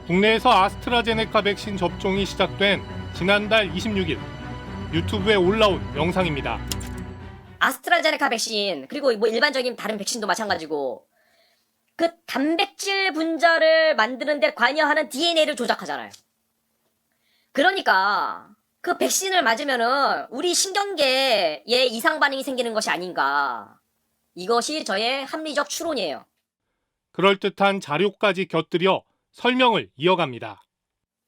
국내에서 아스트라제네카 백신 접종이 시작된 지난달 26일 유튜브에 올라온 영상입니다. 아스트라제네카 백신 그리고 뭐 일반적인 다른 백신도 마찬가지고 그 단백질 분자를 만드는 데 관여하는 DNA를 조작하잖아요. 그러니까 그 백신을 맞으면은 우리 신경계에 이상 반응이 생기는 것이 아닌가. 이것이 저의 합리적 추론이에요. 그럴듯한 자료까지 곁들여 설명을 이어갑니다.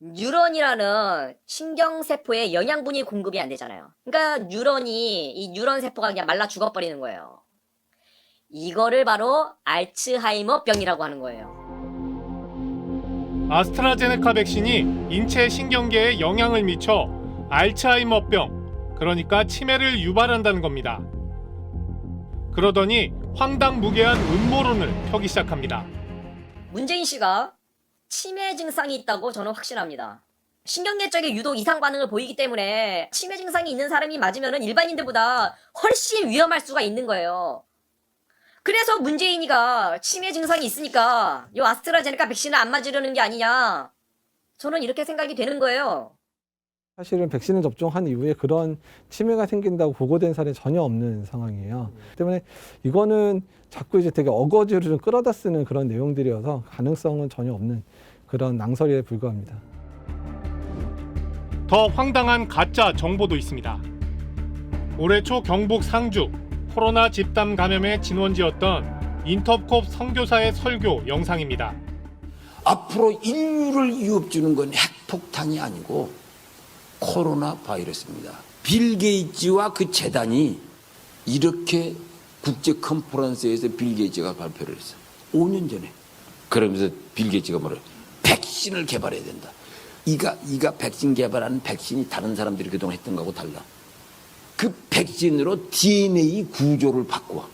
뉴런이라는 신경세포에 영양분이 공급이 안 되잖아요. 그러니까 이 뉴런 세포가 그냥 말라 죽어버리는 거예요. 이거를 바로 알츠하이머병이라고 하는 거예요. 아스트라제네카 백신이 인체 신경계에 영향을 미쳐 알츠하이머병, 그러니까 치매를 유발한다는 겁니다. 그러더니 황당무계한 음모론을 펴기 시작합니다. 문재인 씨가 치매 증상이 있다고 저는 확신합니다. 신경계 쪽에 유독 이상 반응을 보이기 때문에 치매 증상이 있는 사람이 맞으면 일반인들보다 훨씬 위험할 수가 있는 거예요. 그래서 문재인이가 치매 증상이 있으니까 이 아스트라제네카 백신을 안 맞으려는 게 아니냐. 저는 이렇게 생각이 되는 거예요. 사실은 백신을 접종한 이후에 그런 치매가 생긴다고 보고된 사례는 전혀 없는 상황이에요. 때문에 이거는 자꾸 이제 되게 어거지로 좀 끌어다 쓰는 그런 내용들이어서 가능성은 전혀 없는 그런 낭설에 불과합니다. 더 황당한 가짜 정보도 있습니다. 올해 초 경북 상주 코로나 집단 감염의 진원지였던 인터콥 선교사의 설교 영상입니다. 앞으로 인류를 위협 주는 건 핵폭탄이 아니고 코로나 바이러스입니다. 빌 게이츠와 그 재단이 이렇게 국제 컨퍼런스에서 빌 게이츠가 발표를 했어요. 5년 전에. 그러면서 빌 게이츠가 뭐래요? 백신을 개발해야 된다. 이가 백신 개발하는 백신이 다른 사람들이 그동안 했던 거하고 달라. 그 백신으로 DNA 구조를 바꿔.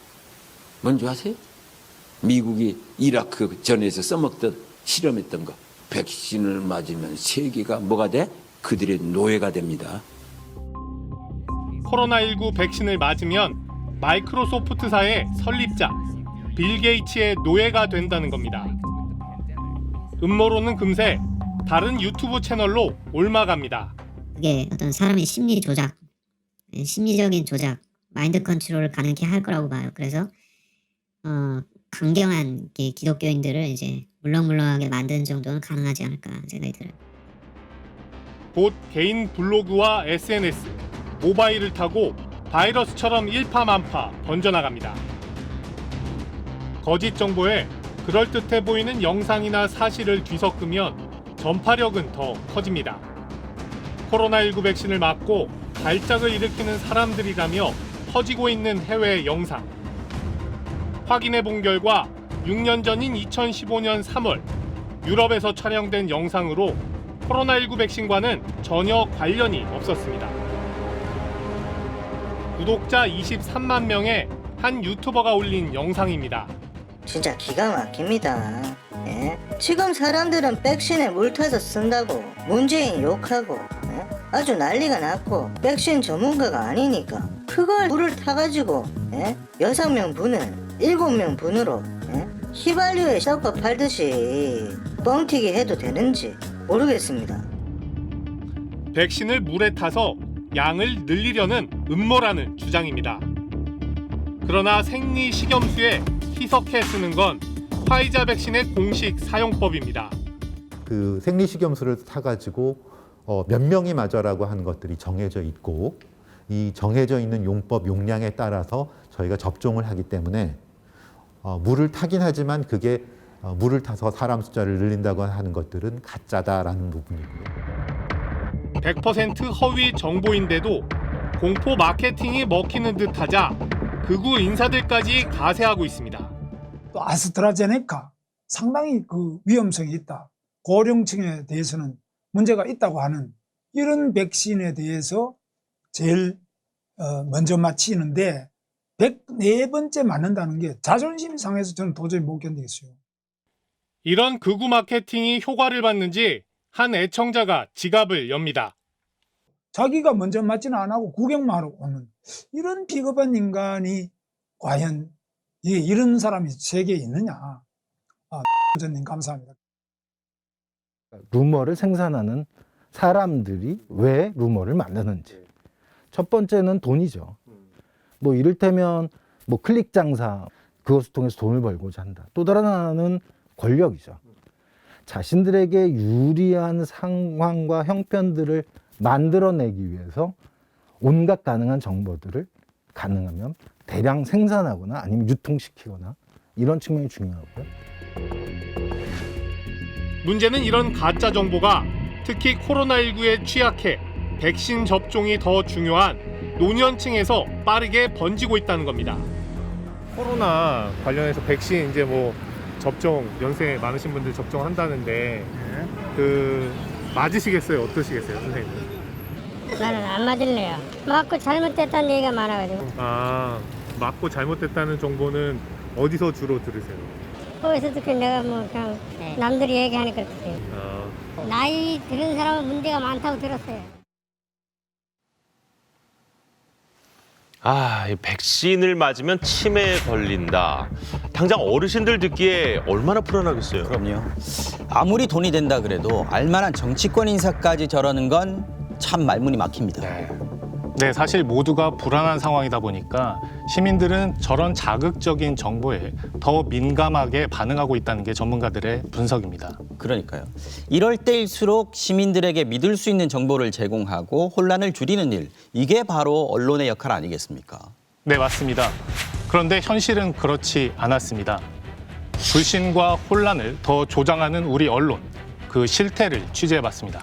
뭔지 아세요? 미국이 이라크 전에서 써먹던 실험했던 거. 백신을 맞으면 세계가 뭐가 돼? 그들의 노예가 됩니다. 코로나19 백신을 맞으면 마이크로소프트사의 설립자 빌 게이츠의 노예가 된다는 겁니다. 음모론은 금세 다른 유튜브 채널로 올라갑니다. 그게 어떤 사람의 심리 조작, 심리적인 조작, 마인드 컨트롤을 가능케 할 거라고 봐요. 그래서 강경한 기독교인들을 이제 물렁물렁하게 만드는 정도는 가능하지 않을까 생각이 들어요. 곧 개인 블로그와 SNS, 모바일을 타고 바이러스처럼 일파만파 번져나갑니다. 거짓 정보에 그럴듯해 보이는 영상이나 사실을 뒤섞으면 전파력은 더 커집니다. 코로나19 백신을 맞고 발작을 일으키는 사람들이라며 퍼지고 있는 해외 영상. 확인해 본 결과 6년 전인 2015년 3월 유럽에서 촬영된 영상으로 코로나19 백신과는 전혀 관련이 없었습니다. 구독자 23만 명의 한 유튜버가 올린 영상입니다. 진짜 기가 막힙니다. 예? 지금 사람들은 백신에 물 타서 쓴다고 문재인 욕하고 아주 난리가 났고 백신 전문가가 아니니까 그걸 물을 타가지고 6명 분을 7명 분으로 휘발유에 섞어 팔듯이 뻥튀기 해도 되는지 모르겠습니다. 백신을 물에 타서 양을 늘리려는 음모라는 주장입니다. 그러나 생리식염수에 희석해 쓰는 건 화이자 백신의 공식 사용법입니다. 그 생리식염수를 타가지고 몇 명이 맞아라고 하는 것들이 정해져 있고 이 정해져 있는 용법 용량에 따라서 저희가 접종을 하기 때문에 물을 타긴 하지만 그게 물을 타서 사람 숫자를 늘린다고 하는 것들은 가짜다라는 부분이고요. 100% 허위 정보인데도 공포 마케팅이 먹히는 듯하자 극우 인사들까지 가세하고 있습니다. 또 아스트라제네카 상당히 그 위험성이 있다. 고령층에 대해서는 문제가 있다고 하는 이런 백신에 대해서 제일 먼저 맞히는데 104번째 맞는다는 게 자존심이 상해서 저는 도저히 못 견디겠어요. 이런 극우 마케팅이 효과를 봤는지 한 애청자가 지갑을 엽니다. 자기가 먼저 맞지는 안 하고 구경만 하러 오는 이런 비겁한 인간이 과연 이런 사람이 세계에 있느냐. 전님 감사합니다. 루머를 생산하는 사람들이 왜 루머를 만드는지. 첫 번째는 돈이죠. 뭐 이를테면 뭐 클릭 장사, 그것을 통해서 돈을 벌고자 한다. 또 다른 하나는 권력이죠. 자신들에게 유리한 상황과 형편들을 만들어내기 위해서 온갖 가능한 정보들을 가능하면 대량 생산하거나 아니면 유통시키거나 이런 측면이 중요하고요. 문제는 이런 가짜 정보가 특히 코로나19에 취약해 백신 접종이 더 중요한 노년층에서 빠르게 번지고 있다는 겁니다. 코로나 관련해서 백신 이제 뭐 접종 연세 많으신 분들 접종한다는데 그 맞으시겠어요? 어떠시겠어요, 선생님? 나는 안 맞을래요. 맞고 잘못됐다는 얘기가 많아가지고. 아, 맞고 잘못됐다는 정보는 어디서 주로 들으세요? 거기서 듣고 내가 뭐 그냥 남들이 얘기하니까 그래요. 나이 들은 사람은 문제가 많다고 들었어요. 이 백신을 맞으면 치매에 걸린다. 당장 어르신들 듣기에 얼마나 불안하겠어요. 그럼요. 아무리 돈이 된다 그래도 알만한 정치권 인사까지 저러는 건 참 말문이 막힙니다. 네, 사실 모두가 불안한 상황이다 보니까 시민들은 저런 자극적인 정보에 더 민감하게 반응하고 있다는 게 전문가들의 분석입니다. 그러니까요. 이럴 때일수록 시민들에게 믿을 수 있는 정보를 제공하고 혼란을 줄이는 일, 이게 바로 언론의 역할 아니겠습니까? 네, 맞습니다. 그런데 현실은 그렇지 않았습니다. 불신과 혼란을 더 조장하는 우리 언론, 그 실태를 취재해봤습니다.